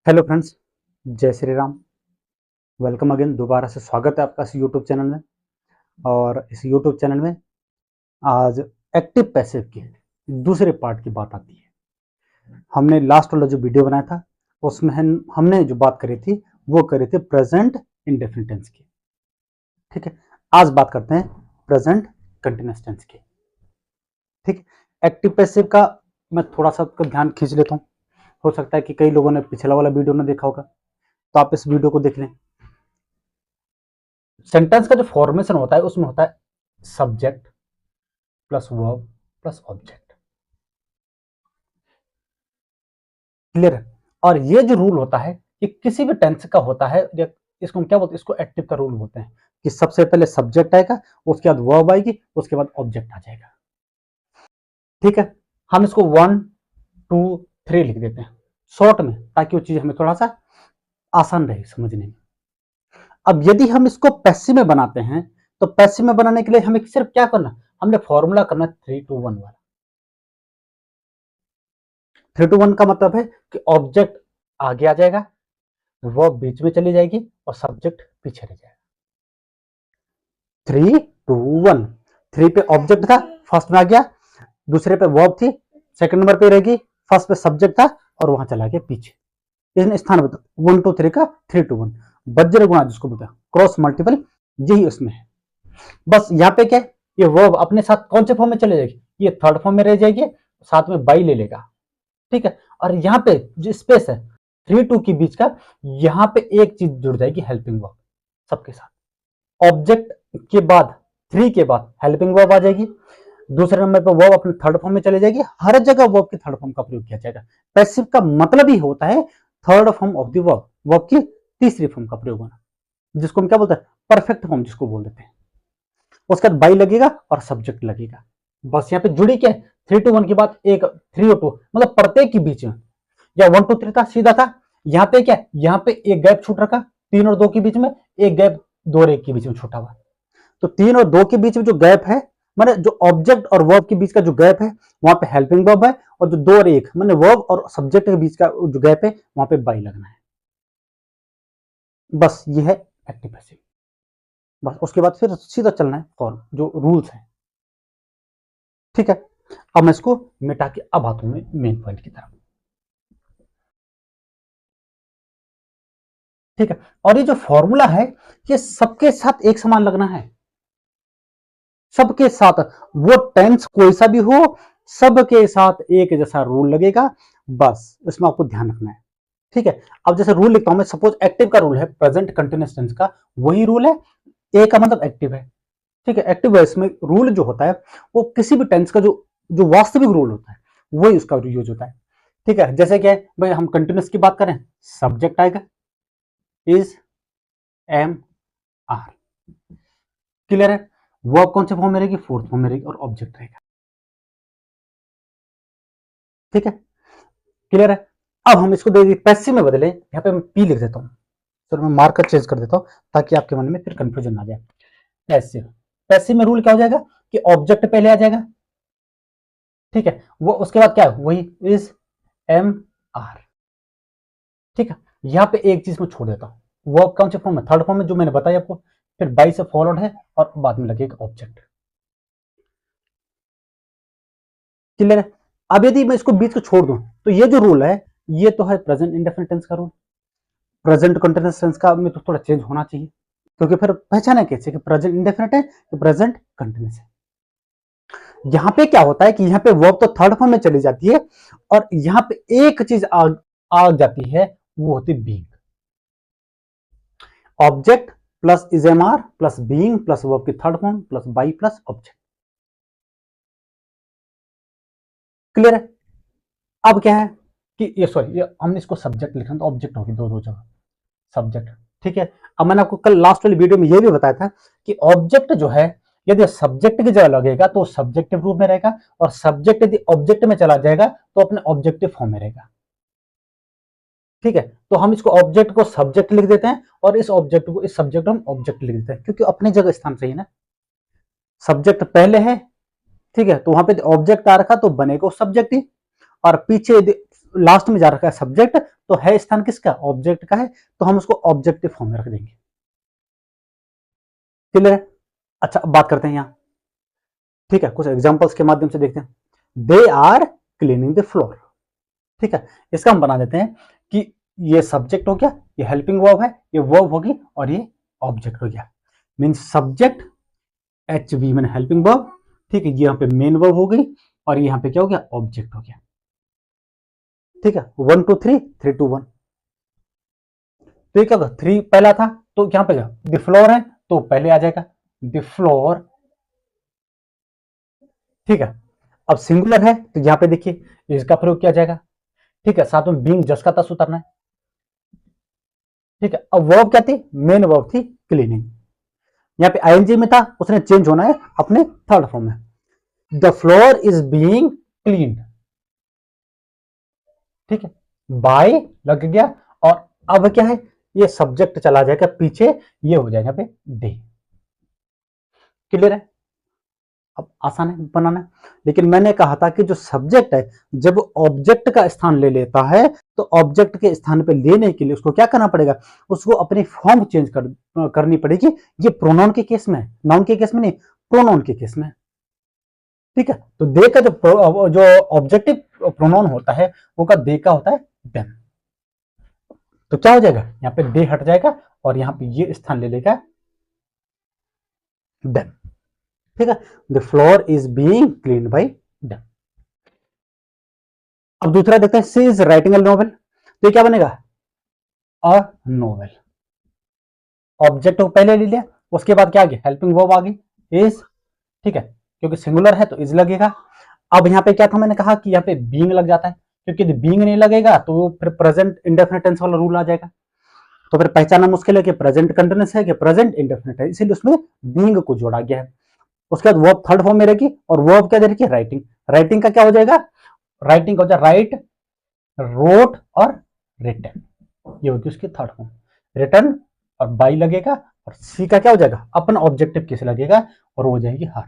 Hello friends, जय Shri Ram. Welcome again. दोबारा से स्वागत है आपका इस यूट्यूब चैनल में। और इस यूट्यूब चैनल में आज एक्टिव पैसिव के दूसरे पार्ट की बात आती है। हमने लास्ट वाला जो वीडियो बनाया था उसमें हमने जो बात करी थी वो करी थी प्रेजेंट इंडेफिनिट टेंस की। ठीक है, आज बात करते हैं प्रेजेंट कंटिन्यूअस टेंस की। ठीक है, एक्टिव पैसिव का मैं थोड़ा सा ध्यान खींच लेता हूँ। हो सकता है कि कई लोगों ने पिछला वाला वीडियो ना देखा होगा, तो आप इस वीडियो को देख लें। सेंटेंस का जो फॉर्मेशन होता है उसमें होता है subject plus verb plus object. Clear है? और ये जो रूल होता है ये किसी भी टेंस का होता है। इसको हम क्या बोलते हैं? इसको एक्टिव का रूल बोलते हैं कि सबसे पहले सब्जेक्ट आएगा, उसके बाद वर्ब आएगी, उसके बाद ऑब्जेक्ट आ जाएगा। ठीक है, हम इसको 1 2 3 लिख देते हैं शॉर्ट में, ताकि वो चीज हमें थोड़ा सा आसान रहे समझने में। अब यदि हम इसको पैसिव में बनाते हैं तो पैसिव में बनाने के लिए हमें सिर्फ क्या करना, हमने फॉर्मूला करना 3 to 1 वाला। 3 to 1 का मतलब है कि ऑब्जेक्ट आगे आ जाएगा, वर्ब बीच में चली जाएगी और सब्जेक्ट पीछे रह जाएगा। 3 to 1। 3 पे ऑब्जेक्ट था, फर्स्ट में आ गया। दूसरे पे वर्ब थी, सेकंड नंबर पे रहेगी। फर्स्ट पे सब्जेक्ट था और वहां चला गया पीछे। इसने स्थान बता 1 to 3 का 3 to 1। वज्र गुणा जिसको बोलते हैं, क्रॉस मल्टीपल, यही उसमें है। बस यहाँ पे क्या है, ये वर्ब अपने साथ कौन से फॉर्म में चले जाएगी? ये थर्ड फॉर्म में रह जाएगी, साथ में बाई ले लेगा। ठीक है, और यहाँ पे जो स्पेस है 3 2 के बीच का, यहाँ पे एक चीज जुड़ जाएगी, हेल्पिंग वर्ब सबके साथ। ऑब्जेक्ट के बाद 3 के बाद हेल्पिंग वर्ब आ जाएगी। दूसरे नंबर पर वर्ब अपने थर्ड फॉर्म में चले जाएगी। हर जगह वर्ब के थर्ड फॉर्म का प्रयोग किया जाएगा। पैसिव का मतलब ही होता है third form of the verb, verb की तीसरी फॉर्म का प्रयोग होना, जिसको हम क्या बोलते हैं? परफेक्ट फॉर्म जिसको बोल देते हैं। उसके बाद बाई लगेगा और सब्जेक्ट लगेगा। बस यहाँ पे जुड़ी क्या है, 3 to 1 के बाद एक 3 और 2, मतलब प्रत्येक के बीच में, या 1 to 3 था सीधा था। यहाँ पे क्या है, यहाँ पे एक गैप छूट रखा 3 और 2 के बीच में, एक गैप 2 और 1 के बीच में छूटा हुआ। तो 3 और 2 के बीच में जो गैप है, माने जो ऑब्जेक्ट और वर्ब के बीच का जो गैप है, वहां पे हेल्पिंग वर्ब है। और जो 2 और 1 माने वर्ब और सब्जेक्ट के बीच का जो गैप है, वहां पे बाई लगना है। बस ये है एक्टिव पैसिव। बस उसके बाद फिर सीधा चलना है फॉर्म, जो रूल्स है। ठीक है, अब मैं इसको मिटा के अब आता हूं मेन पॉइंट की तरफ। ठीक है, और ये जो फॉर्मूला है ये सबके साथ एक समान लगना है। सबके साथ, वो टेंस कोई सा भी हो, सबके साथ एक जैसा रूल लगेगा। बस इसमें आपको ध्यान रखना है। ठीक है, अब जैसे रूल लिखता हूं मैं, सपोज एक्टिव का रूल है प्रेजेंट कंटिन्यूअस टेंस का, वही रूल है। ए का मतलब एक्टिव है। ठीक है, एक्टिव वॉइस में रूल जो होता है वो किसी भी टेंस का जो जो वास्तविक रूल होता है वही उसका यूज होता है। ठीक है, जैसे क्या है भाई, हम कंटिन्यूस की बात करें, सब्जेक्ट आएगा इज, एम, आर। क्लियर है? वर्ब कौन से फॉर्म में रहेगी? फोर्थ फॉर्म में रहेगी, और ऑब्जेक्ट रहेगा। ठीक है, क्लियर है? अब हम इसको दे पैसिव में बदले, यहाँ पे मैं पी लिख देता हूँ, तो मैं मार्कर चेंज कर देता हूँ ताकि आपके मन में फिर कंफ्यूजन ना जाए। पैसिव, पैसिव में रूल क्या हो जाएगा कि ऑब्जेक्ट पहले आ जाएगा। ठीक है, वो उसके बाद क्या है, वही इज, एम, आर। ठीक है, यहाँ पे एक चीज मैं छोड़ देता हूँ, वर्ब कौन से फॉर्म में? थर्ड फॉर्म में, जो मैंने बताया आपको। फिर बाई से फॉलोड है और बाद में लगेगा ऑब्जेक्ट। क्लियर है? अब यदि मैं इसको बीच को छोड़ दूं तो ये जो रूल है ये तो है प्रेजेंट इंडेफिनिट टेंस का रूल। प्रेजेंट कंटिन्यूअस टेंस का में तो थोड़ा चेंज होना चाहिए, क्योंकि फिर पहचाना कैसे कि प्रेजेंट इंडेफिनिट है कि प्रेजेंट कंटिन्यूअस है। यहाँ पे क्या होता है कि यहाँ पे वर्ब तो थर्ड फॉर्म में चली जाती है, और यहाँ पे एक चीज आ जाती है, वो होती है being. Object plus is am are plus being plus verb की third form plus by plus object. Clear है? अब क्या है कि ये सॉरी, ये हमने इसको सब्जेक्ट लिखा तो ऑब्जेक्ट होगी दो दो जगह, सब्जेक्ट। ठीक है, अब मैंने आपको कल लास्ट वाली वीडियो में ये भी बताया था कि ऑब्जेक्ट जो है यदि सब्जेक्ट की जगह लगेगा तो सब्जेक्टिव रूप में रहेगा, और सब्जेक्ट यदि ऑब्जेक्ट में चला जाएगा तो अपने ऑब्जेक्टिव फॉर्म में रहेगा। ठीक है, तो हम इसको ऑब्जेक्ट को सब्जेक्ट लिख देते हैं, और इस ऑब्जेक्ट को इस सब्जेक्ट हम ऑब्जेक्ट लिख देते हैं, क्योंकि अपनी जगह स्थान सही है ना। सब्जेक्ट पहले है, ठीक है, तो वहां पे ऑब्जेक्ट आ रखा तो बनेगा सब्जेक्ट ही। और पीछे लास्ट में जा रखा है सब्जेक्ट, तो है स्थान किसका, ऑब्जेक्ट का है, तो हम उसको ऑब्जेक्टिव फॉर्म में रख देंगे। क्लियर है? अच्छा अब बात करते हैं यहां, ठीक है, कुछ एग्जांपल्स के माध्यम से देखते हैं। They are cleaning the floor, ठीक है, इसका हम बना देते हैं कि ये सब्जेक्ट हो गया, ये हेल्पिंग वर्ब है, ये वर्ब होगी और ये ऑब्जेक्ट हो गया। मीन सब्जेक्ट एच वी मैंने हेल्पिंग वर्ब, ठीक है, ये यहाँ पे मेन वर्ब हो गई और यहाँ पे क्या हो गया, ऑब्जेक्ट हो गया। ठीक है, 1 2 3 3 2 1, तो ये क्या होगा, 3 पहला था तो यहाँ पे द फ्लोर है तो पहले आ जाएगा द फ्लोर, ठीक है। अब सिंगुलर है तो यहाँ पे देखिए इसका प्रयोग किया जाएगा, ठीक है, साथ में बीइंग जस का तस उतारना है, ठीक है। अब वर्ब क्या थी, मेन वर्ब थी क्लीनिंग, यहाँ पे आईएनजी में था, उसने चेंज होना है अपने थर्ड फॉर्म में, the floor is being cleaned, ठीक है, बाय लग गया और अब क्या है, ये सब्जेक्ट चला जाएगा पीछे, ये हो जाएगा पे दे। क्लियर है? अब आसान है बनाना, लेकिन मैंने कहा था कि जो सब्जेक्ट है जब ऑब्जेक्ट का स्थान ले लेता है तो ऑब्जेक्ट के स्थान पे लेने के लिए उसको क्या करना पड़ेगा, उसको अपनी फॉर्म चेंज करनी पड़ेगी। ये प्रोनाउन के केस में, नाउन के केस में नहीं, प्रोनाउन के केस में, ठीक है। तो दे का जो ऑब्जेक्टिव प्रोनाउन होता है वो का दे का होता है देम, तो क्या हो जाएगा, यहाँ पे दे हट जाएगा और यहाँ पे ये स्थान ले लेगा देम, ठीक है। The floor is being clean bye them. अब दूसरा देखते हैं, सी इज राइटिंग अ नोवेल, तो ये क्या बनेगा, अ नोवेल, ऑब्जेक्ट को पहले ले लिया, उसके बाद क्या आ गया, हेल्पिंग वर्ब आ गई इज, ठीक है, क्योंकि सिंगुलर है तो इज लगेगा। अब यहाँ पे क्या था, मैंने कहा कि यहाँ पे बीइंग लग जाता है, क्योंकि बीइंग नहीं लगेगा तो फिर प्रेजेंट इंडेफिनिट टेंस वाला रूल आ जाएगा, तो फिर पहचानना मुश्किल है कि प्रेजेंट कंटिन्यूअस है कि प्रेजेंट इंडेफिनिट है, इसीलिए उसमें बीइंग को जोड़ा गया है। उसके बाद वर्ब थर्ड फॉर्म में रहेगी और वर्ब क्या दे रखी है, राइटिंग, राइटिंग का क्या हो जाएगा, राइटिंग का हो जाएगा राइट, रोट और रिटन, ये होगी उसकी थर्ड फॉर्म, रिटन और बाई लगेगा, और सी का क्या हो जाएगा, अपन ऑब्जेक्टिव किस लगेगा और वो हो जाएगी हर,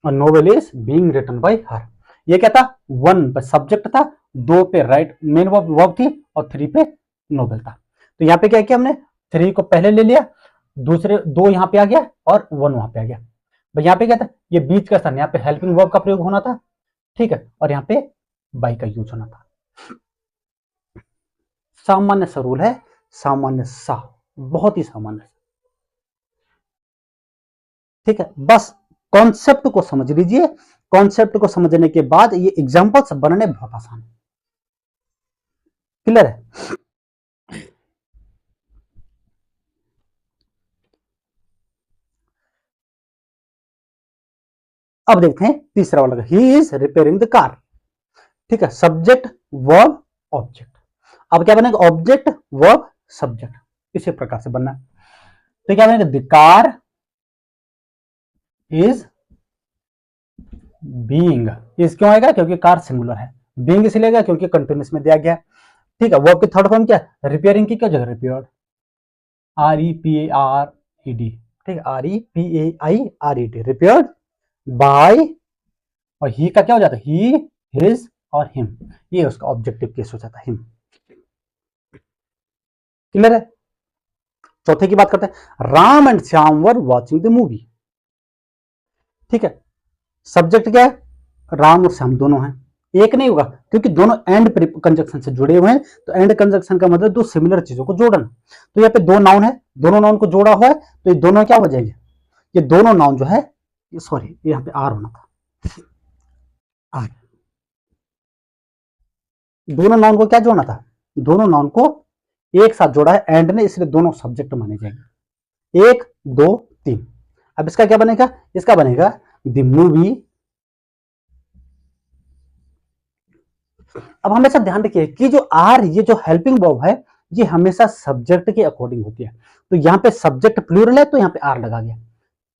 और novel is being written by her. ये क्या था, 1 पे सब्जेक्ट था, 2 पे राइट मेन वर्ब थी और 3 पे नोवेल था। तो यहाँ पे क्या किया हमने, 3 को पहले ले लिया, दूसरे 2 यहाँ पे आ गया और 1 वहां पे आ गया। यहाँ पे क्या था, ये बीच का स्थान, यहाँ पे हेल्पिंग वर्ब का प्रयोग होना था, ठीक है, और यहाँ पे बाई का यूज होना था। सामान्य सा रूल है, सामान्य सा, बहुत ही सामान्य, ठीक है। बस कॉन्सेप्ट को समझ लीजिए, कॉन्सेप्ट को समझने के बाद ये एग्जांपल्स बनने बहुत आसान है। क्लियर है? अब देखते हैं तीसरा वाला, he is repairing the car, ठीक है, सब्जेक्ट वर्ब ऑब्जेक्ट। अब क्या बनेगा, ऑब्जेक्ट वर्ब सब्जेक्ट, इसी प्रकार से बनना है। तो क्या बनेगा, the car is being, is क्यों आएगा, क्योंकि कार सिंगुलर है, बीइंग इसलिए आएगा क्योंकि कंटिन्यूस में दिया गया, ठीक है। वर्ब की थर्ड फॉर्म क्या है, रिपेयरिंग की क्या जगह, रिपेयर्ड, REPARED, ठीक है, REPAIRED, रिपेयर्ड बाय, और ही का क्या हो जाता है, ही, हिज और हिम, ये उसका ऑब्जेक्टिव केस हो जाता है, हिम। क्लियर है? चौथे की बात करते हैं, Ram and Shyam were watching the movie, ठीक है, सब्जेक्ट क्या है, राम और श्याम दोनों हैं, एक नहीं होगा क्योंकि दोनों एंड कंजक्शन से जुड़े हुए हैं, तो एंड कंजक्शन का मतलब दो सिमिलर चीजों को जोड़ना। तो यहाँ पे दो नाउन है, दोनों नाउन को जोड़ा हुआ है, तो ये दोनों क्या हो जाएंगे, ये दोनों नाउन जो है, सॉरी यहाँ पे आर होना था, आर, दोनों नाउन को क्या जोड़ना था, दोनों नाउन को एक साथ जोड़ा है एंड ने, इसलिए दोनों सब्जेक्ट माने जाएंगे, 1 2 3। अब इसका क्या बनेगा, इसका बनेगा द मूवी। अब हमेशा ध्यान रखिए कि जो आर, ये जो हेल्पिंग वर्ब है, ये हमेशा सब्जेक्ट के अकॉर्डिंग होती है, तो यहाँ पे सब्जेक्ट प्लूरल है तो यहाँ पे आर लगा गया।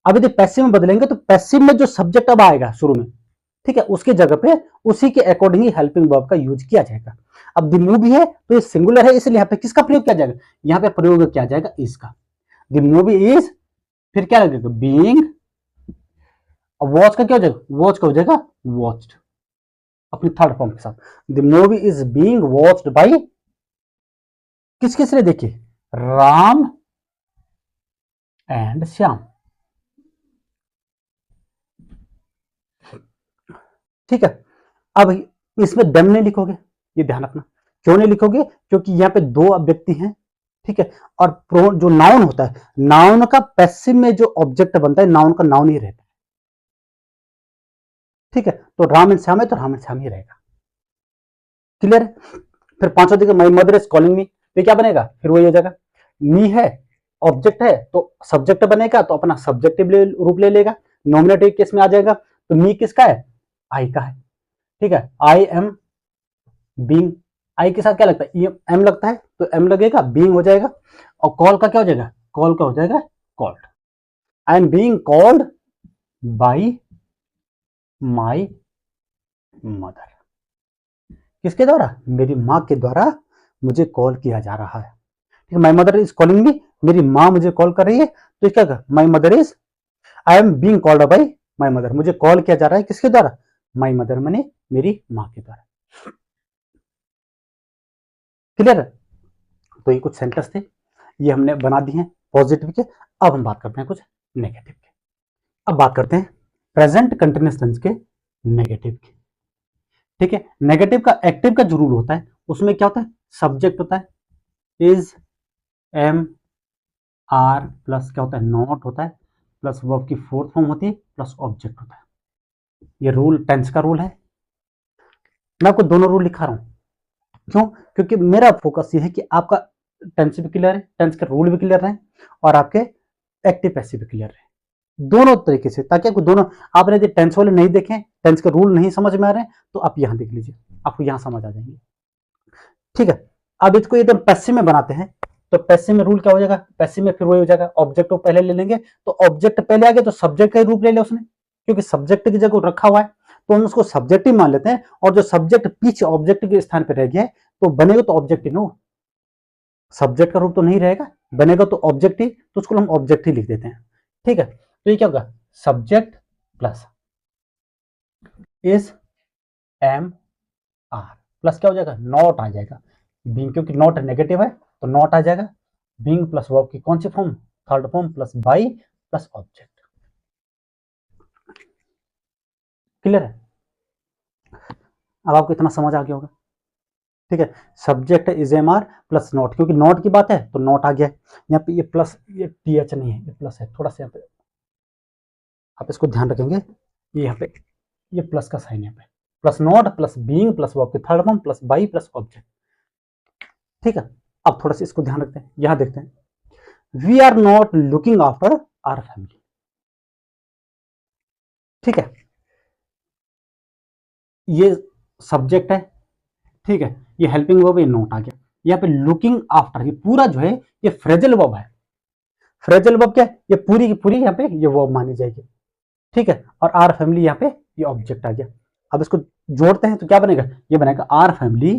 अब यदि पैसिव में बदलेंगे तो पैसिव में जो सब्जेक्ट अब आएगा शुरू में, ठीक है, उसकी जगह पे उसी के अकॉर्डिंग ही हेल्पिंग वर्ब का यूज किया जाएगा। अब द मूवी है तो ये सिंगुलर है, इसलिए यहाँ पे किसका प्रयोग किया जाएगा, यहाँ पे प्रयोग किया जाएगा इसका, द मूवी इज, फिर क्या लगेगा, बीइंग, अब वॉच का क्या हो जाएगा, वॉच का हो जाएगा वॉच्ड, अपनी थर्ड फॉर्म के साथ। The movie is being watched bye, किस किस ने देखी, राम एंड श्याम। ठीक है, अब इसमें देम नहीं लिखोगे, ये ध्यान रखना। क्यों नहीं लिखोगे, क्योंकि यहाँ पे दो व्यक्ति हैं, ठीक है, और जो नाउन होता है, नाउन का पैसिव में जो ऑब्जेक्ट बनता है, नाउन का नाउन ही रहता है। ठीक है, तो राम एंड श्याम है तो राम एंड श्याम ही रहेगा। क्लियर है। फिर पांचवा देखिए, my mother is calling me, तो क्या बनेगा, फिर वही हो जाएगा, मी है ऑब्जेक्ट है तो सब्जेक्ट बनेगा, तो अपना सब्जेक्टिव रूप ले लेगा, नॉमिनेटिव केस में आ जाएगा। तो मी किसका है, आई का है। ठीक है, आई एम बीइंग, आई के साथ क्या लगता है, एम लगता है, तो एम लगेगा, बीइंग हो जाएगा। और कॉल का क्या हो जाएगा, कॉल का हो जाएगा called. I am being called bye my mother, किसके द्वारा, मेरी माँ के द्वारा मुझे कॉल किया जा रहा है। ठीक है, my mother is calling me, मेरी माँ मुझे कॉल कर रही है, तो क्या, my mother is, I am being called bye my mother, मुझे कॉल किया जा रहा है किसके द्वारा, माई मदर माने मेरी माँ के द्वारा। क्लियर है। तो ये कुछ सेंटेंस थे, ये हमने बना दिए हैं पॉजिटिव के। अब हम बात करते हैं कुछ नेगेटिव के। अब बात करते हैं प्रेजेंट कंटिन्यूअस टेंस के नेगेटिव के। ठीक है, नेगेटिव का एक्टिव का जो रूल होता है उसमें क्या होता है, सब्जेक्ट होता है, इज, एम, आर प्लस क्या होता है, नॉट होता है, प्लस वर्ब की फोर्थ फॉर्म होती है, प्लस ऑब्जेक्ट होता है। ये रूल टेंस का रूल है। मैं आपको दोनों रूल लिखा रहा हूं, क्यों, क्योंकि मेरा फोकस ये है कि आपका टेंस भी क्लियर है, टेंस के रूल भी क्लियर है, और आपके एक्टिव पैसिव भी क्लियर है, दोनों तरीके से, ताकि आपको दोनों, आपने यदि टेंस वाले नहीं देखे, टेंस के रूल नहीं समझ में आ रहे हैं, तो आप यहां देख लीजिए, आपको यहां समझ आ जाएंगे। ठीक है, अब इसको एकदम पैसिव में बनाते हैं, तो पैसिव में रूल क्या हो जाएगा, पैसिव में फिर वही हो जाएगा, ऑब्जेक्ट को पहले ले लेंगे, तो ऑब्जेक्ट पहले आ गया तो सब्जेक्ट का रूप ले लिया उसने, क्योंकि सब्जेक्ट की जगह रखा हुआ है, तो हम उसको सब्जेक्ट ही मान लेते हैं, और जो सब्जेक्ट पीछे ऑब्जेक्ट के स्थान पर रह गया है, तो बनेगा तो ऑब्जेक्ट ही नो, सब्जेक्ट का रूप तो नहीं रहेगा, बनेगा तो ऑब्जेक्ट ही, तो उसको हम ऑब्जेक्ट ही लिख देते हैं। ठीक है, तो ये क्या होगा, subject plus is, am, are plus क्या हो जाएगा, नॉट आ जाएगा, बीइंग, क्योंकि नॉट नेगेटिव है तो नॉट आ जाएगा, बीइंग प्लस वर्ब की कौन सी form, third form, plus by plus object. Clear है। अब आपको इतना समझ आ गया होगा। ठीक है, subject is am are plus not, क्योंकि नॉट की बात है तो नॉट आ गया। यहाँ पे ये प्लस, ये टी एच नहीं है, ये प्लस है, थोड़ा सा यहाँ पे आप इसको ध्यान रखेंगे, ये यहाँ पे ये प्लस का साइन यहाँ पे, plus not plus being plus verb की third form plus by plus object. ठीक है, अब थोड़ा सा इसको ध्यान रखते हैं, यहां देखते हैं, we are not looking after our family. ठीक है, ये सब्जेक्ट है, ठीक है, ये हेल्पिंग वर्ब, ये नोट आ गया, यहाँ पे लुकिंग आफ्टर, ये पूरा जो है ये फ्रेजल वर्ब है, फ्रेजल वर्ब क्या है, ये पूरी की पूरी यहाँ पे ये वर्ब मानी जाएगी। ठीक है, और आर फैमिली यहाँ पे ये ऑब्जेक्ट आ गया। अब इसको जोड़ते हैं तो क्या बनेगा, ये बनेगा our family,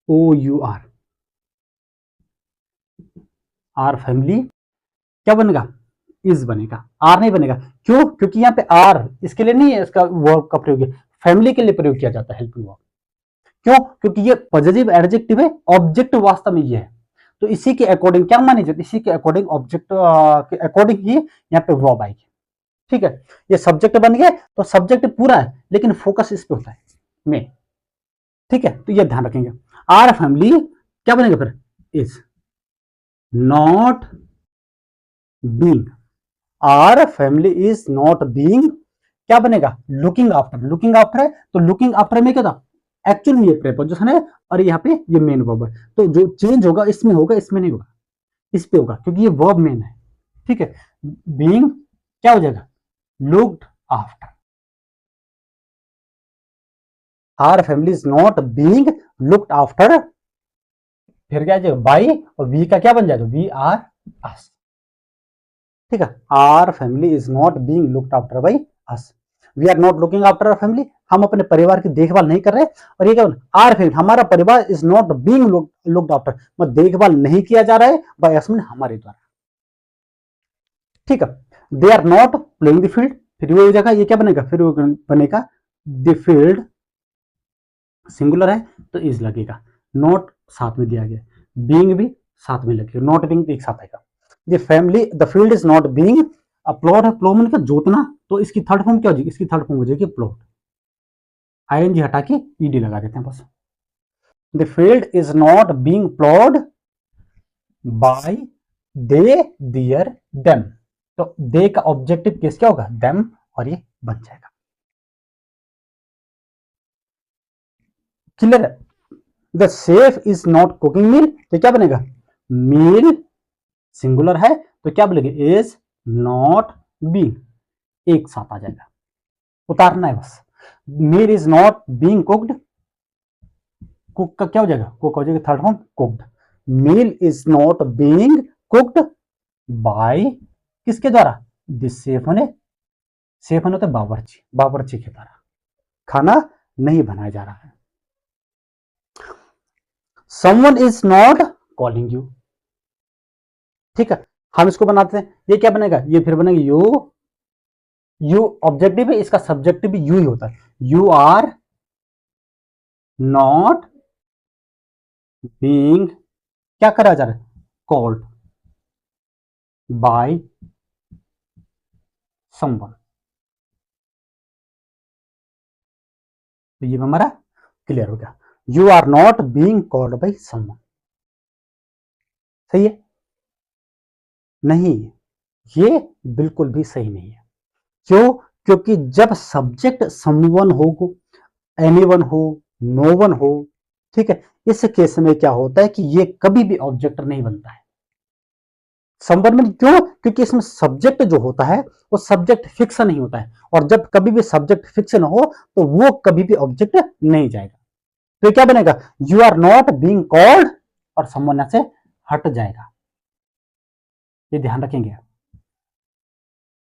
O U R, our family क्या बनेगा, इज बनेगा, आर नहीं बनेगा। क्यों, क्योंकि यहाँ पे आर इसके लिए नहीं है, इसका वर्ब का प्रयोग है, फैमिली के लिए प्रयोग किया जाता है हेल्पिंग वर्ब। क्यों, क्योंकि ये पॉजिटिव एडजेक्टिव है, ऑब्जेक्ट वास्तव में ये है, तो इसी के अकॉर्डिंग क्या मानी जाती है, इसी के अकॉर्डिंग ऑब्जेक्ट के अकॉर्डिंग ही यहाँ पे वर्ब आएगी। ठीक है, ये सब्जेक्ट बन गया, तो सब्जेक्ट पूरा है लेकिन फोकस इस पे होता है में। ठीक है, तो ये ध्यान रखेंगे, आर फैमिली क्या बनेगा फिर, is not being, our family is not being क्या बनेगा, लुकिंग आफ्टर, लुकिंग आफ्टर है तो लुकिंग आफ्टर में क्या था, एक्चुअल में ये प्रीपोजिशन है, और यहाँ पे ये मेन वर्ब है, तो जो चेंज होगा इसमें होगा, इसमें नहीं होगा, इस पे होगा, क्योंकि ये वर्ब मेन है। ठीक है, बीइंग क्या हो जाएगा, looked after, our family is not being looked after, फिर क्या जाएगा बाई, और वी का क्या बन जाएगा, वी आर अस। ठीक है, our family is not being looked after by us, we are not looking after our family, हम अपने परिवार की देखभाल नहीं कर रहे, और ये क्या, आर फैमिली हमारा परिवार is not being looked after, मतलब देखभाल नहीं किया जा रहा है बाय अस में हमारे द्वारा। ठीक है, they are not playing the field, फिर वो हो जाएगा, ये क्या बनेगा, फिर वो बनेगा द फील्ड सिंगुलर है तो इज लगेगा, नॉट साथ में दिया गया, बीइंग भी साथ में लगेगा, नॉट बीइंग भी एक साथ आएगा। The family the field is not being plot है, प्लो मतलब जोतना, तो इसकी थर्ड फॉर्म क्या हो जाएगी, इसकी थर्ड फॉर्म हो जाएगी प्लॉट, आईएनजी हटा के ईडी लगा देते हैं बस। The field is not being played by they their them, तो दे का ऑब्जेक्टिव केस क्या होगा, देम, और ये बन जाएगा। क्लियर है। The chef is not cooking meal, तो क्या बनेगा, मील सिंगुलर है तो क्या बोलेंगे, इज नॉट बीइंग, एक साथ आ जाएगा, उतारना है बस। Meal is not being cooked, cook का क्या हो जाएगा, कुक हो जाएगा third form cooked. Meal is not being cooked by किसके द्वारा, दिस शेफ होने, शेफ होने होता है बावर्ची, बावर्ची के द्वारा खाना नहीं बनाया जा रहा है। Someone is not calling you, ठीक है, हम इसको बनाते हैं, ये क्या बनेगा, ये फिर बनेगा यू, यू ऑब्जेक्टिव है, इसका सब्जेक्टिव भी यू ही होता है, यू आर नॉट बीइंग क्या करा जा रहा है, कॉल्ड बाय समवन, तो ये हमारा क्लियर हो गया, you are not being called by someone, सही है, नहीं ये बिल्कुल भी सही नहीं है, क्यों, क्योंकि जब सब्जेक्ट समवन हो, एनीवन हो, नो वन हो, ठीक है, इस केस में क्या होता है कि ये कभी भी ऑब्जेक्ट नहीं बनता है, समवन में क्यों, क्योंकि इसमें सब्जेक्ट जो होता है वो सब्जेक्ट फिक्स नहीं होता है, और जब कभी भी सब्जेक्ट फिक्स न हो तो वो कभी भी ऑब्जेक्ट नहीं जाएगा, तो क्या बनेगा, you are not being called, और समवन से हट जाएगा, ये ध्यान रखेंगे,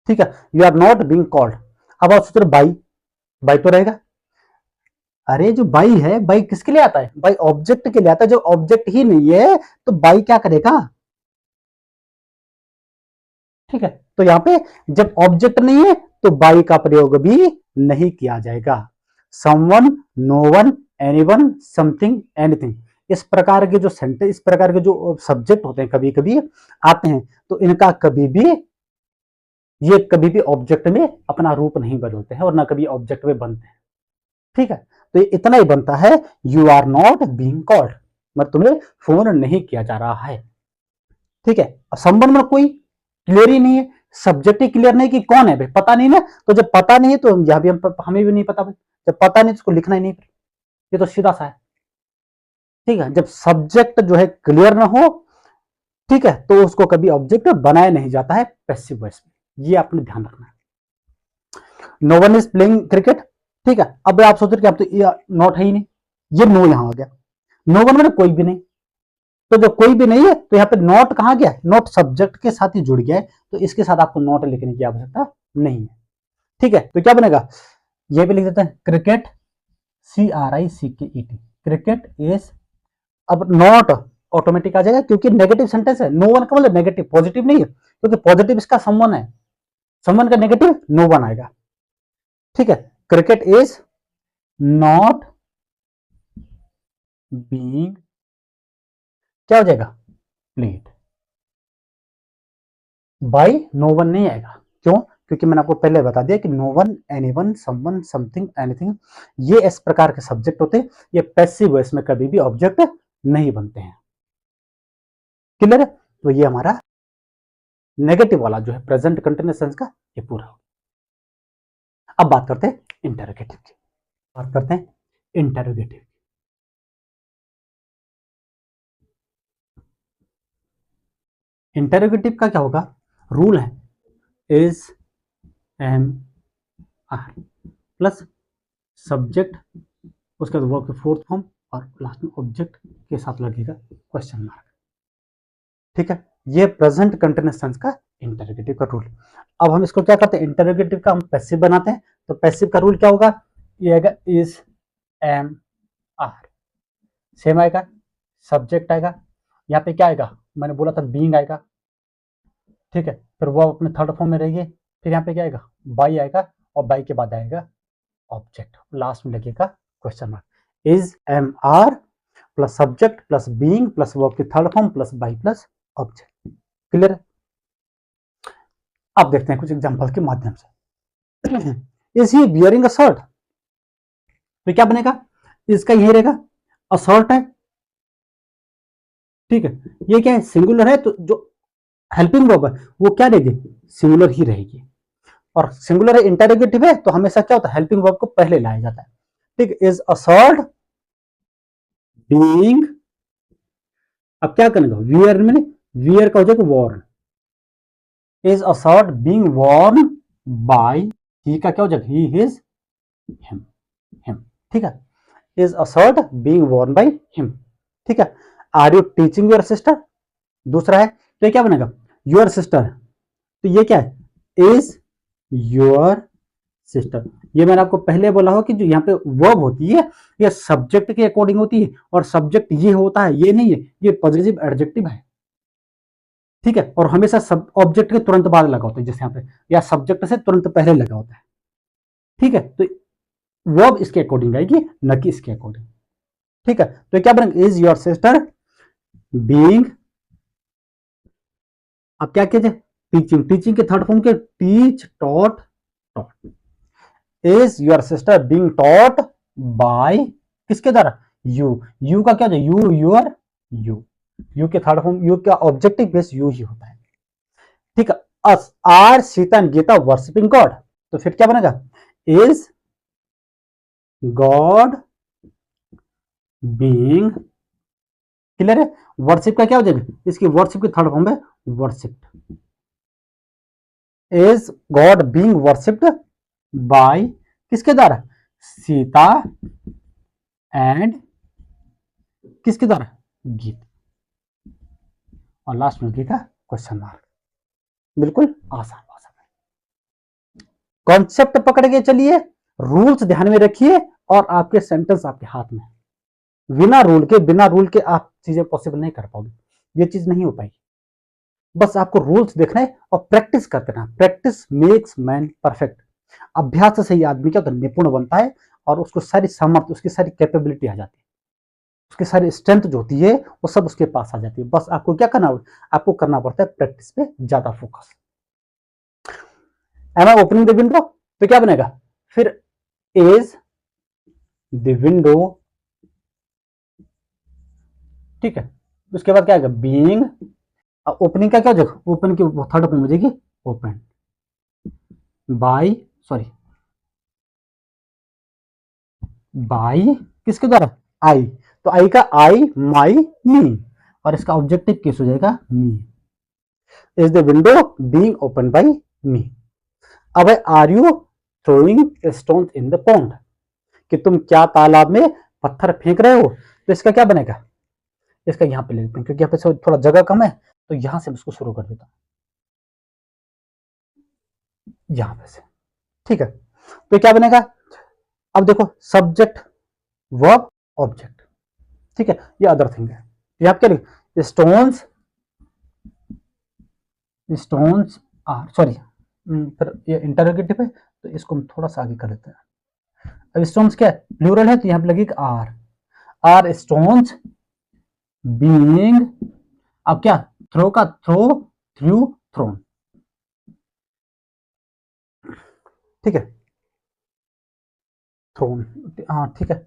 ठीक है, you are not being called. अब आप सोच रहे बाई, बाई तो रहेगा, अरे जो बाई है, बाई किसके लिए आता है, बाई ऑब्जेक्ट के लिए आता है, जब ऑब्जेक्ट ही नहीं है तो बाई क्या करेगा, ठीक है, तो यहां पे जब ऑब्जेक्ट नहीं है तो बाई का प्रयोग भी नहीं किया जाएगा, someone, no one, anyone, something, anything, इस प्रकार के जो सेंटेंस, इस प्रकार के जो सब्जेक्ट होते हैं कभी कभी आते हैं, तो इनका कभी भी, ये कभी भी ऑब्जेक्ट में अपना रूप नहीं बदलते हैं और ना कभी ऑब्जेक्ट में बनते हैं, ठीक है, तो ये इतना ही बनता है, you are not being called, मतलब तुम्हें फोन नहीं किया जा रहा है, ठीक है, संबंध में कोई क्लियर ही नहीं है, सब्जेक्ट ही क्लियर नहीं कि कौन है भाई, पता नहीं ना, तो जब पता नहीं है तो यहां भी हमें भी नहीं पता भाई, जब पता नहीं तो उसको लिखना ही नहीं, ये तो सीधा सा है, ठीक है, जब सब्जेक्ट जो है क्लियर ना हो, ठीक है, तो उसको कभी ऑब्जेक्ट बनाया नहीं जाता है पैसिव वॉइस में, ये आपने ध्यान रखना है। No one is playing cricket, ठीक है, अब आप सोच रहे कि अब तो नॉट है ही नहीं, ये नो यहां आ गया, नो वन में कोई भी नहीं, तो जब कोई भी नहीं है तो यहाँ पे नॉट कहां गया, नॉट सब्जेक्ट के साथ ही जुड़ गया है, तो इसके साथ आपको नॉट लिखने की आवश्यकता नहीं है, ठीक है, तो क्या बनेगा, ये भी लिख देते हैं क्रिकेट, CRICKET, क्रिकेट इज, अब नॉट ऑटोमेटिक आ जाएगा क्योंकि नेगेटिव सेंटेंस है, नो वन का मतलब नेगेटिव, पॉजिटिव नहीं है, क्योंकि पॉजिटिव इसका समवन है, समवन का नेगेटिव नो वन आएगा, ठीक है, क्रिकेट इज नॉट बीइंग क्या हो जाएगा, प्लेड बाय नो वन नहीं आएगा, क्यों, क्योंकि मैंने आपको पहले बता दिया कि no one, anyone, someone, something, anything, ये इस प्रकार के सब्जेक्ट होते हैं, ये पैसिव वॉइस में कभी भी ऑब्जेक्ट नहीं बनते हैं, क्लियर है, तो ये हमारा नेगेटिव वाला जो है प्रेजेंट कंटिन्यूअस टेंस का ये पूरा हो। अब बात करते हैं इंटरोगेटिव की, बात करते हैं इंटरोगेटिव, इंटरोगेटिव का क्या होगा, रूल है is, am, are plus subject, उसके बाद वर्ब के फोर्थ फॉर्म और लास्ट में ऑब्जेक्ट के साथ लगेगा क्वेश्चन मार्क, ठीक है, ये प्रेजेंट कंटिन्यूअस टेंस का इंटरोगेटिव का रूल। अब हम इसको क्या करते हैं, इंटरोगेटिव का हम पैसिव बनाते हैं, तो पैसिव का रूल क्या होगा, ये आएगा इज, एम, आर, सेम आएगा, सब्जेक्ट आएगा, यहाँ पे क्या आएगा, मैंने बोला था बीइंग आएगा, ठीक है, फिर वो अपने थर्ड फॉर्म में रहेगी, फिर यहाँ पे क्या आएगा, बाई आएगा, और बाई के बाद आएगा ऑब्जेक्ट, लास्ट में लगेगा question mark. Is am are plus subject plus being plus verb की third form plus by plus object. Clear? अब देखते हैं कुछ एग्जांपल के माध्यम से। Is he wearing a shirt, तो क्या बनेगा, इसका यही रहेगा, अ शर्ट है, ठीक है, ये क्या है, सिंगुलर है, तो जो हेल्पिंग वर्ब है वो क्या रहेगी, सिंगुलर ही रहेगी। और सिंगुलर है, इंटरोगेटिव है, तो हमेशा क्या होता है, हेल्पिंग वर्ब को पहले लाया जाता है। ठीक, इज अ शर्ट बीइंग, अब क्या करेगा, वियर में, वियर का हो जाएगा worn, is a shirt being worn by, he का क्या हो जाएगा, ही हिज हिम, हिम, ठीक है, is a shirt being worn by him, ठीक है। Are you teaching your sister, दूसरा है, तो ये क्या बनेगा, योर सिस्टर, तो ये क्या है, इज योर सिस्टर। ये मैंने आपको पहले बोला हो कि जो यहाँ पे वर्ब होती है ये सब्जेक्ट के अकॉर्डिंग होती है, और सब्जेक्ट ये होता है, ये नहीं है, ये पॉजिटिव एडजेक्टिव है, ठीक है, और हमेशा सब ऑब्जेक्ट के तुरंत बाद लगा होता है, जैसे यहाँ पे, या सब्जेक्ट से तुरंत पहले लगा होता है, ठीक है, तो वर्ब इसके अकॉर्डिंग आएगी, न कि इसके अकॉर्डिंग, ठीक है। तो क्या बनेगा, इज योर सिस्टर बीइंग, अब क्या कीजिए, टीचिंग, टीचिंग के थर्ड फॉर्म के teach, taught, taught, is your sister being taught by, किसके द्वारा, यू, यू का क्या हो, यू, यूर, यू, यू के थर्ड फॉर्म, यू का ऑब्जेक्टिव बेस यू ही होता है, ठीक है। Us are Sita and Gita worshipping God, तो फिर क्या बनेगा, इज गॉड बीइंग, क्लियर है, वर्शिप का क्या हो जाएगा, इसकी वर्शिप की थर्ड फॉर्म है worshipped, is God being worshipped bye, किसके द्वारा, सीता एंड किसके द्वारा, गीत, और लास्ट में लिखा क्वेश्चन मार्क। बिल्कुल आसान भाषा में कॉन्सेप्ट पकड़ के चलिए, रूल्स ध्यान में रखिए, और आपके सेंटेंस आपके हाथ में। बिना रूल के आप चीजें पॉसिबल नहीं कर पाओगे, ये चीज नहीं हो पाएगी। बस आपको रूल्स देखना है और प्रैक्टिस करते रहना, प्रैक्टिस मेक्स मैन परफेक्ट। अभ्यास से ही आदमी क्या होता है, निपुण बनता है, और उसको सारी सामर्थ्य, उसकी सारी कैपेबिलिटी आ जाती है, उसकी सारी स्ट्रेंथ जो होती है वो सब उसके पास आ जाती है। बस आपको क्या करना, आपको करना पड़ता है प्रैक्टिस पे ज्यादा focus. Am I opening the window, तो क्या बनेगा, फिर इज द विंडो, ठीक है, उसके बाद क्या आएगा, बीइंग, ओपनिंग का क्या हो जाएगा, ओपन की थर्ड फॉर्म हो जाएगी ओपन बाय, सॉरी बाय, किसके द्वारा, आई, तो आई का आई, माई, मी, और इसका ऑब्जेक्टिव केस हो जाएगा me, is the window being open by me. अब है, are you throwing stone in the pond, कि तुम क्या तालाब में पत्थर फेंक रहे हो, तो इसका क्या बनेगा, इसका यहां पे ले लेते हैं, क्योंकि यहाँ पे थोड़ा जगह कम है, तो यहां से इसको शुरू कर देता हूं, यहां पे से, ठीक है। तो क्या बनेगा, अब देखो, सब्जेक्ट वर्ब ऑब्जेक्ट, ठीक है, ये अदर थिंग है, यहाँ क्या लिखे, स्टोन्स, स्टोन्स आर, सॉरी, फिर ये इंटरोगेटिव है, तो इसको हम थोड़ा सा आगे कर लेते हैं। अब स्टोन्स क्या है, प्लूरल है, तो यहाँ पे लगेगा आर, आर स्टोन्स बीइंग, अब क्या, थ्रो का थ्रो, थ्रू, थ्रोन, ठीक है, थ्रोन, हाँ ठीक है,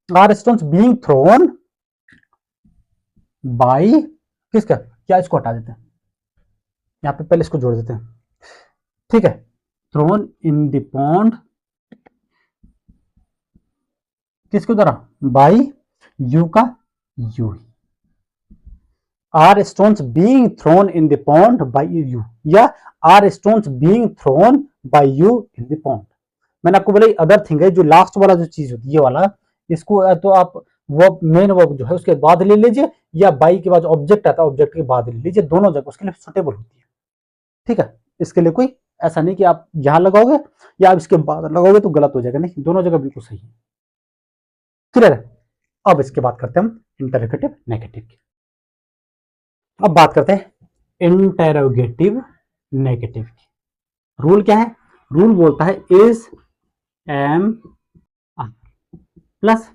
are stones being thrown by, किसका, क्या, इसको हटा देते हैं, यहाँ पे पहले इसको जोड़ देते हैं, ठीक है, थ्रोन इन द पॉन्ड, किसके द्वारा, बाय यू का you, are stones being thrown in the pond by you, या are stones being thrown by you in the pond. मैंने आपको बोला अदर थिंग है, जो लास्ट वाला जो चीज होती है ये वाला, इसको तो आप वो मेन वर्ब जो है उसके बाद ले लीजिए, या बाई के बाद ऑब्जेक्ट आता है ऑब्जेक्ट के बाद ले लीजिए, दोनों जगह उसके लिए सुटेबल होती है, ठीक है। इसके लिए कोई ऐसा नहीं कि आप यहां लगाओगे या आप इसके बाद लगाओगे तो गलत हो जाएगा, नहीं, दोनों जगह बिल्कुल सही है, क्लियर है। अब इसके बात करते हैं हम इंटरोगेटिव नेगेटिव की। अब बात करते हैं इंटरोगेटिव नेगेटिव की। रूल क्या है, रूल बोलता है is, am, plus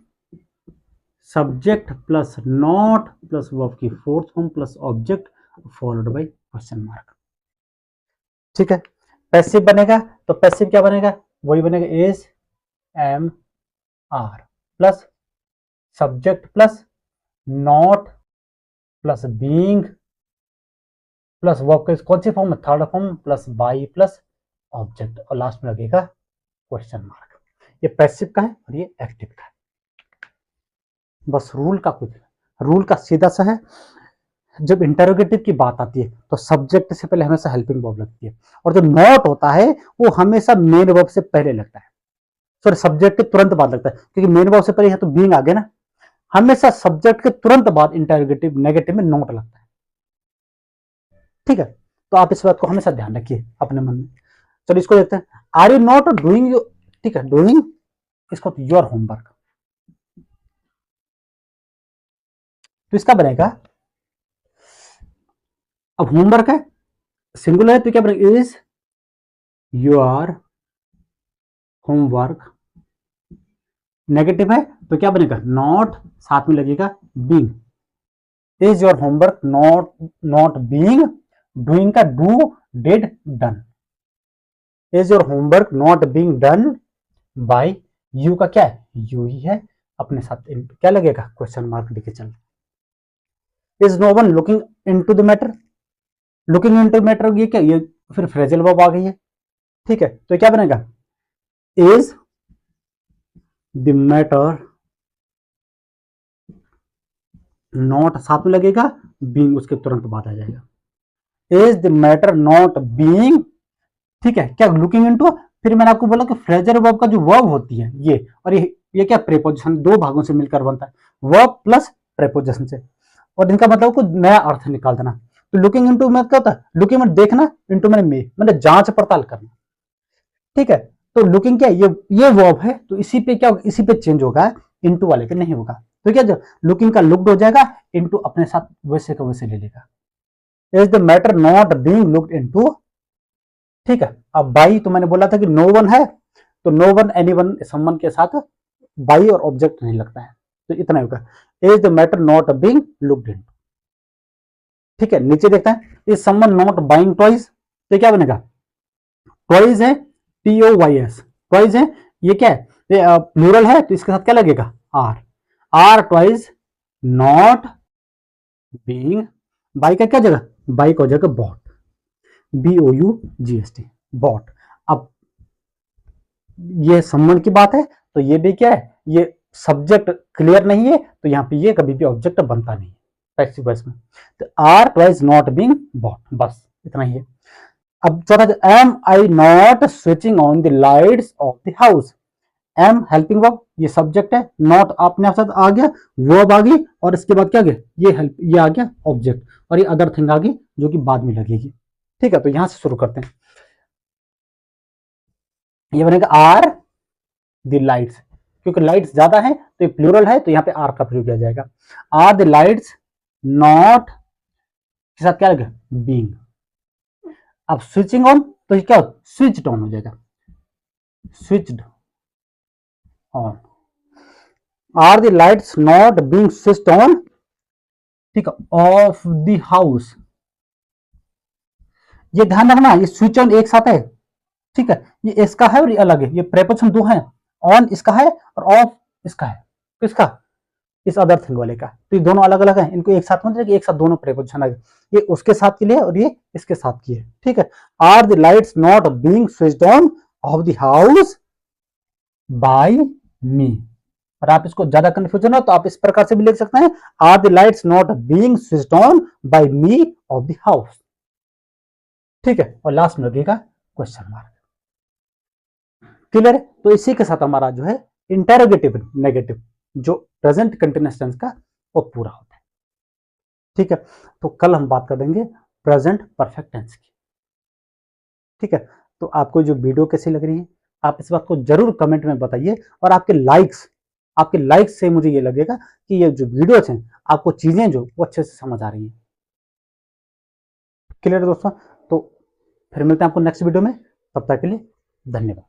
subject plus not plus verb की fourth form plus object followed by question mark. ठीक है, पैसिव बनेगा तो पैसिव क्या बनेगा, वही बनेगा is am are plus subject plus not plus being plus verb का कौन सी फॉर्म में, third form plus by plus object और लास्ट में लगेगा क्वेश्चन मार्क। ये पैसिव का है और ये एक्टिव का है। बस रूल का कुछ, रूल का सीधा सा है, जब इंटरोगेटिव की बात आती है तो सब्जेक्ट से पहले हमेशा हेल्पिंग वर्ब लगती है और जो नॉट होता है वो हमेशा मेन वर्ब से पहले लगता है, सॉरी सब्जेक्ट के तुरंत बाद लगता है, क्योंकि मेन वर्ब से पहले है तो बीइंग आ गया ना, हमेशा सब्जेक्ट के तुरंत बाद इंटरोगेटिव नेगेटिव में नॉट लगता है। ठीक है, तो आप इस बात को हमेशा ध्यान रखिए अपने मन में। चलो इसको देखते हैं, are you not doing you, ठीक है, डूइंग इसको योर होमवर्क, तो इसका बनेगा, अब होमवर्क है सिंगुलर है तो क्या बनेगा, इज योर होमवर्क, नेगेटिव है तो क्या बनेगा, नॉट साथ में लगेगा being, is your homework not not being, doing का do did done, is your homework not being done by you का क्या है, यू ही है, अपने साथ क्या लगेगा, क्वेश्चन मार्क लेके चल। Is no one looking into the matter, looking into matter ये क्या, ये फिर फ्रेजल वर्ब आ गई है। ठीक है, तो क्या बनेगा, इज द मैटर नॉट साथ में लगेगा, बीइंग उसके तुरंत बाद आ जाएगा, is the matter not being, ठीक है, क्या लुकिंग इनटू, फिर मैंने आपको बोला कि फ्रेजल वर्ब का जो वर्ब होती है ये, और ये क्या प्रेपोजिशन, दो भागों से मिलकर बनता है, वर्ब प्लस प्रेपोजिशन से, और इनका मतलब कुछ नया अर्थ निकाल देना। तो लुकिंग इनटू में क्या होता है, लुकिंग में देखना, इनटू में मतलब जांच पड़ताल करना। ठीक है, तो लुकिंग क्या है, ये वर्ब है तो इसी पे क्या, इसी पे चेंज होगा, इनटू वाले पे नहीं होगा, तो क्या जो लुकिंग का लुक्ड हो जाएगा, इनटू अपने साथ वैसे का वैसे ले लेगा, is the matter not being looked into. ठीक है, अब बाई तो मैंने बोला था कि नो वन है तो no one anyone someone के साथ बाई और ऑब्जेक्ट नहीं लगता है, तो इतना होगा, is the matter not being looked into. ठीक है, नीचे देखते हैं, is someone not buying toys, तो क्या बनेगा, टॉयज है TOYS, टॉयज है, ये क्या है, ये प्लूरल है तो इसके साथ क्या लगेगा, are, are toys not being, by का क्या जगह, बाई को जगह बॉट, BOUGST बॉट। अब ये समवन की बात है तो ये भी क्या है, ये सब्जेक्ट क्लियर नहीं है तो यहाँ पे ये कभी भी ऑब्जेक्ट बनता नहीं है पैसिव वॉइस में, तो are twice not being bought, बस इतना ही है। अब चौथा, am I not switching on the lights of the house, am helping verb, ये सब्जेक्ट है, नॉट अपने आप साथ आ गया, वर्ब आ गई और इसके बाद क्या आ गया, ये हेल्प, ये आ गया ऑब्जेक्ट और ये अदर थिंग आ गई जो कि बाद में लगेगी। ठीक है, तो यहां से शुरू करते हैं, ये बनेगा आर द लाइट्स, क्योंकि लाइट्स ज्यादा है तो ये प्लूरल है तो यहाँ पे आर का प्रयोग किया जाएगा, आर द लाइट्स नॉट के साथ क्या लगेगा, बीइंग, अब स्विचिंग ऑन तो क्या स्विच्ड ऑन हो जाएगा, switched on, are the lights not being switched on, ठीक है, ऑफ द हाउस, ये ध्यान रखना ये स्विच ऑन एक साथ है, ठीक है, ये इसका है और ये अलग है, ये प्रेपोजिशन दो है, ऑन इसका है और ऑफ इसका है, किसका, इस अदर थिंग वाले का, तो ये दोनों अलग अलग है, इनको एक साथ मत, एक साथ दोनों प्रेपोजिशन आ गए, ये उसके साथ के लिए और ये इसके साथ की है। ठीक है, are the lights not being switched on off the house by me, और आप इसको ज्यादा कंफ्यूजन हो तो आप इस प्रकार से भी लिख सकते हैं, are the lights not being switched on by me of the house. ठीक है, और लास्ट में लगेगा क्वेश्चन मार्क। क्लियर है, तो इसी के साथ हमारा जो है इंटेरोगेटिव नेगेटिव जो प्रेजेंट कंटिन्यूअस टेंस का वो पूरा होता है। ठीक है, तो कल हम बात कर देंगे प्रेजेंट परफेक्ट टेंस की। ठीक है, तो आपको जो वीडियो कैसी लग रही है आप इस बात को जरूर कमेंट में बताइए, और आपके लाइक्स से मुझे ये लगेगा कि ये जो वीडियोस हैं आपको चीजें जो वो अच्छे से समझ आ रही हैं। क्लियर है दोस्तों, तो फिर मिलते हैं आपको नेक्स्ट वीडियो में, तब तक के लिए धन्यवाद।